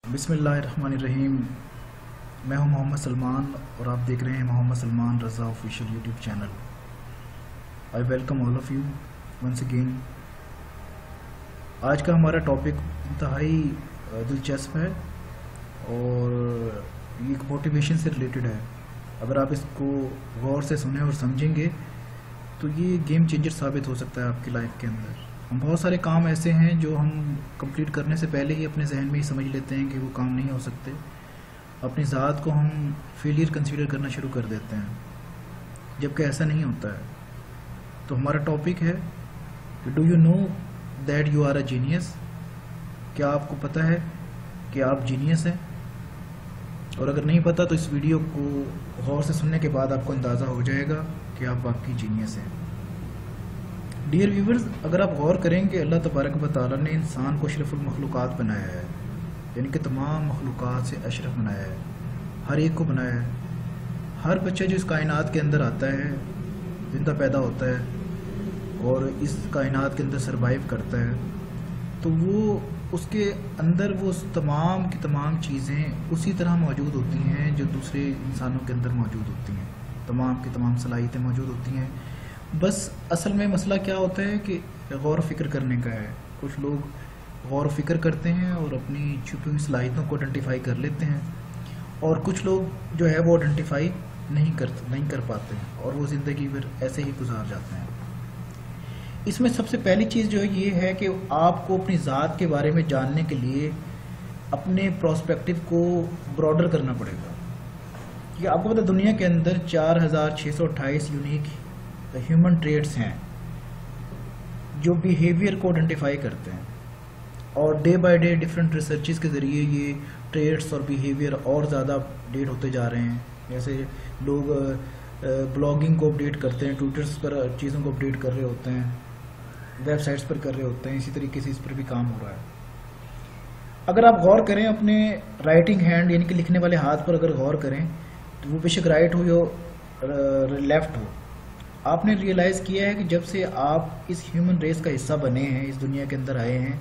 बिस्मिल्लाहिर्रहमानिर्रहीम। मैं हूं मोहम्मद सलमान और आप देख रहे हैं Mohammad Salman Raza official YouTube channel. I welcome all of you once again. आज का हमारा टॉपिक इंतहाई दिलचस्प है और ये मोटिवेशन से रिलेटेड है। अगर आप इसको गौर से सुने और समझेंगे तो ये गेम चेंजर साबित हो सकता है आपकी लाइफ के अंदर। हम बहुत सारे काम ऐसे हैं जो हम कंप्लीट करने से पहले ही अपने जहन में ही समझ लेते हैं कि वो काम नहीं हो सकते। अपनी ज़ात को हम फेलियर कंसीडर करना शुरू कर देते हैं, जबकि ऐसा नहीं होता है। तो हमारा टॉपिक है do you know that you are a genius. क्या आपको पता है कि आप जीनियस हैं? और अगर नहीं पता तो इस वीडियो को गौर से सुनने के बाद आपको अंदाज़ा हो जाएगा कि आप वाकई जीनियस हैं। डियर व्यूवर्स, अगर आप गौर करें कि अल्लाह तबारक व तआला ने इंसान को अशरफुल मखलूक़ात बनाया है, यानी कि तमाम मखलूक़ात से अशरफ बनाया है, हर एक को बनाया है। हर बच्चा जो इस कायनात के अंदर आता है, जिंदा पैदा होता है और इस कायनात के अंदर सरवाइव करता है, तो वो उसके अंदर वो तमाम की तमाम चीज़ें उसी तरह मौजूद होती हैं जो दूसरे इंसानों के अंदर मौजूद होती हैं। तमाम की तमाम सलाहियतें मौजूद होती हैं। बस असल में मसला क्या होता है कि गौर फिक्र करने का है। कुछ लोग गौर फिक्र करते हैं और अपनी छुपी हुई सलाहियतों को आइडेंटिफाई कर लेते हैं, और कुछ लोग जो है वो आइडेंटिफाई नहीं कर पाते हैं और वो ज़िंदगी फिर ऐसे ही गुजार जाते हैं। इसमें सबसे पहली चीज़ जो है ये है कि आपको अपनी ज़ात के बारे में जानने के लिए अपने प्रोस्पेक्टिव को ब्रॉडर करना पड़ेगा। कि आपको पता दुनिया के अंदर 4628 यूनिक ह्यूमन ट्रेड्स हैं जो बिहेवियर को आइडेंटिफाई करते हैं, और day by day different researches के ज़रिए ये ट्रेड्स और बिहेवियर और ज़्यादा अपडेट होते जा रहे हैं। जैसे लोग ब्लॉगिंग को अपडेट करते हैं, ट्विटर्स पर चीज़ों को अपडेट कर रहे होते हैं, वेबसाइट्स पर कर रहे होते हैं, इसी तरीके से इस पर भी काम हो रहा है। अगर आप गौर करें अपने राइटिंग हैंड यानी कि लिखने वाले हाथ पर अगर गौर करें तो वो बेशक राइट हो या लेफ्ट हो, आपने रियलाइज़ किया है कि जब से आप इस ह्यूमन रेस का हिस्सा बने हैं, इस दुनिया के अंदर आए हैं,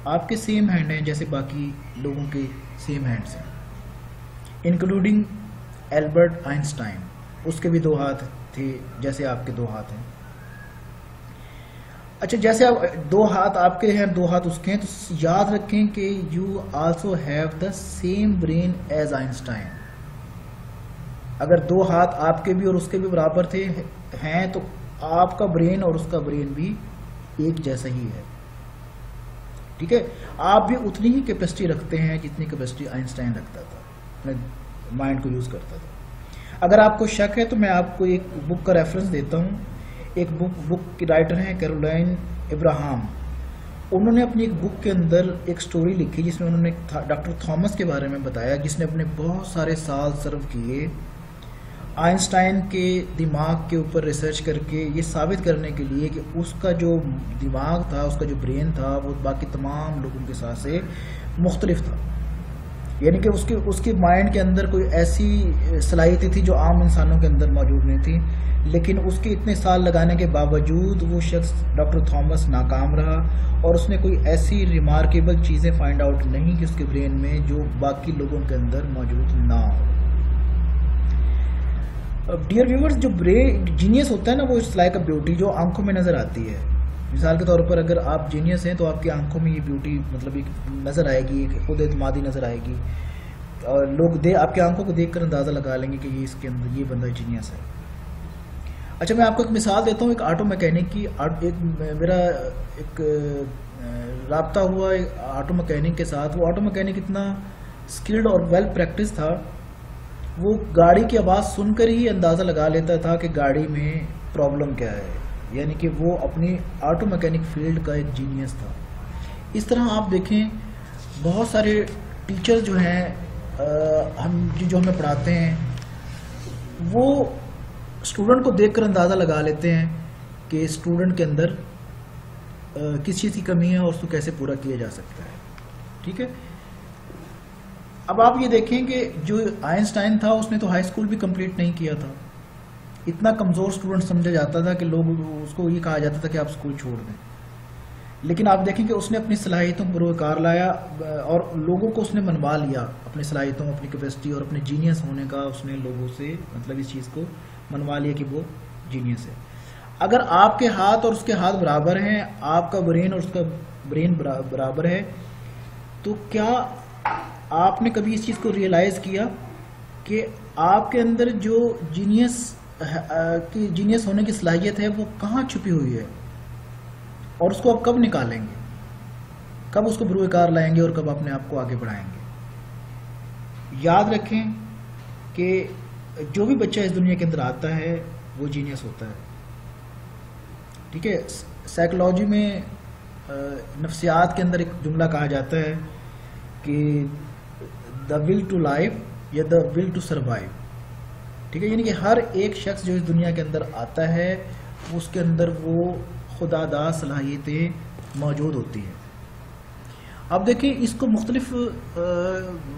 आपके सेम हैंड हैं जैसे बाकी लोगों के सेम हैंड्स हैं, इंक्लूडिंग एल्बर्ट आइंस्टाइन। उसके भी 2 हाथ थे जैसे आपके 2 हाथ हैं। अच्छा, जैसे आप 2 हाथ आपके हैं 2 हाथ उसके हैं, तो याद रखें कि you also have the same brain as Einstein. अगर 2 हाथ आपके भी और उसके भी बराबर थे हैं तो आपका ब्रेन और उसका ब्रेन भी एक जैसा ही है। ठीक है, आप भी उतनी ही कैपेसिटी रखते हैं जितनी कैपेसिटी आइंस्टाइन रखता था, अपने माइंड को यूज करता था। अगर आपको शक है तो मैं आपको एक बुक का रेफरेंस देता हूँ। एक बुक की राइटर हैं कैरोलाइन इब्राहम। उन्होंने अपनी एक बुक के अंदर एक स्टोरी लिखी जिसमें उन्होंने डॉक्टर थॉमस के बारे में बताया, जिसने अपने बहुत सारे साल सर्व किए आइंस्टाइन के दिमाग के ऊपर रिसर्च करके ये साबित करने के लिए कि उसका जो दिमाग था, उसका जो ब्रेन था, वो बाकी तमाम लोगों के साथ से मुख्तलिफ था। यानी कि उसके माइंड के अंदर कोई ऐसी सलाहियतें थी जो आम इंसानों के अंदर मौजूद नहीं थी, लेकिन उसके इतने साल लगाने के बावजूद वो शख्स डॉक्टर थॉमस नाकाम रहा और उसने कोई ऐसी रिमार्केबल चीज़ें फाइंड आउट नहीं की उसके ब्रेन में जो बाकी लोगों के अंदर मौजूद ना हो। डियर व्यूवर्स, जो जीनियस होता है ना, वो इट्स लाइक अ ब्यूटी जो आंखों में नज़र आती है। मिसाल के तौर पर अगर आप जीनियस हैं तो आपकी आंखों में ये ब्यूटी मतलब एक नज़र आएगी, एक खुद एतमादी नज़र आएगी, और लोग आपकी आंखों को देखकर अंदाज़ा लगा लेंगे कि ये इसके अंदर ये बंदा जीनियस है। अच्छा, मैं आपको एक मिसाल देता हूँ एक ऑटो मैकेनिक की। मेरा एक राब्ता हुआ एक ऑटो मैकेनिक के साथ। वो ऑटो मैकेनिक इतना स्किल्ड और वेल प्रैक्टिस था, वो गाड़ी की आवाज़ सुनकर ही अंदाज़ा लगा लेता था कि गाड़ी में प्रॉब्लम क्या है। यानी कि वो अपनी ऑटो मैकेनिक फील्ड का एक जीनियस था। इस तरह आप देखें बहुत सारे टीचर जो हैं जो हमें पढ़ाते हैं, वो स्टूडेंट को देखकर अंदाज़ा लगा लेते हैं कि स्टूडेंट के अंदर किस चीज़ की कमी है और उसको कैसे पूरा किया जा सकता है। ठीक है, अब आप ये देखें कि जो आइंस्टाइन था उसने तो हाई स्कूल भी कंप्लीट नहीं किया था। इतना कमज़ोर स्टूडेंट समझा जाता था कि लोग उसको ये कहा जाता था कि आप स्कूल छोड़ दें। लेकिन आप देखें कि उसने अपनी सलाहियतों को बरोकार लाया और लोगों को उसने मनवा लिया अपनी सलाहियतों, अपनी कैपेसिटी और अपने जीनियस होने का उसने लोगों से मतलब इस चीज़ को मनवा लिया कि वो जीनियस है। अगर आपके हाथ और उसके हाथ बराबर हैं, आपका ब्रेन और उसका ब्रेन बराबर है, तो क्या आपने कभी इस चीज़ को रियलाइज़ किया कि आपके अंदर जो जीनियस होने की सलाहियत है वो कहाँ छुपी हुई है और उसको आप कब निकालेंगे, कब उसको बरूकार लाएंगे और कब अपने आप को आगे बढ़ाएंगे। याद रखें कि जो भी बच्चा इस दुनिया के अंदर आता है वो जीनियस होता है, ठीक है। साइकोलॉजी में नफ्सियात के अंदर एक जुमला कहा जाता है कि द विल टू लाइफ या द विल टू सरवाइव, ठीक है। यानी कि हर एक शख्स जो इस दुनिया के अंदर आता है उसके अंदर वो खुदादा सलाहियतें मौजूद होती हैं। अब देखिए इसको मुख्तलिफ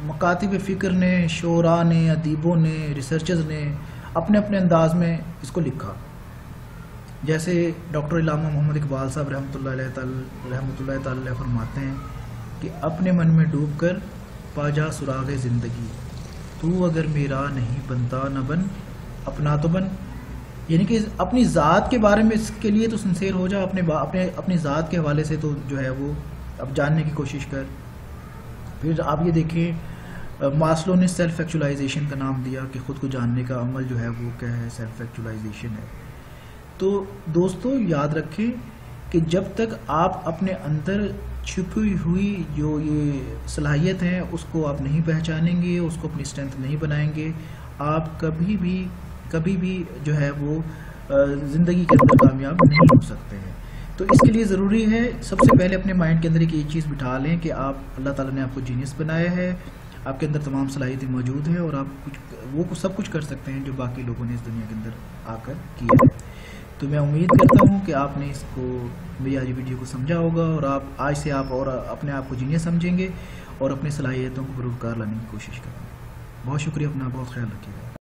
मकातिब फ़िक्र ने, शोरा ने, अदीबों ने, रिसर्चर्स ने अपने अपने अंदाज में इसको लिखा। जैसे डॉक्टर इल्लामा मोहम्मद इकबाल साहब रहमतुल्लाह तआला फरमाते हैं कि अपने मन में डूब कर पाजा सुराग़े ज़िंदगी, तू अगर मेरा नहीं बनता न बन अपना तो बन। यानी कि अपनी ज़ात के बारे में इसके लिए तो सिंसेर हो जा, अपनी ज़ात के हवाले से तो जो है वो अब जानने की कोशिश कर। फिर आप ये देखें मास्लो ने सेल्फ एक्चुअलाइजेशन का नाम दिया कि ख़ुद को जानने का अमल जो है वो क्या है, सेल्फ एक्चुअलाइजेशन है। तो दोस्तों याद रखें कि जब तक आप अपने अंदर छुपी हुई जो ये सलाहियत है उसको आप नहीं पहचानेंगे, उसको अपनी स्ट्रेंथ नहीं बनाएंगे, आप कभी भी जो है वो ज़िंदगी के अंदर कामयाब नहीं हो सकते हैं। तो इसके लिए ज़रूरी है सबसे पहले अपने माइंड के अंदर एक ये चीज़ बिठा लें कि आप अल्लाह ताला ने आपको जीनियस बनाया है, आपके अंदर तमाम सलाहियतें मौजूद हैं और आप सब कुछ कर सकते हैं जो बाकी लोगों ने इस दुनिया के अंदर आकर किया है। तो मैं उम्मीद करता हूँ कि आपने इसको मेरी आज वीडियो को समझा होगा और आप आज से आप और अपने आप को जीनियस समझेंगे और अपनी सलाहियतों को बरूकार लाने की कोशिश करेंगे। बहुत शुक्रिया, अपना बहुत ख्याल रखिएगा।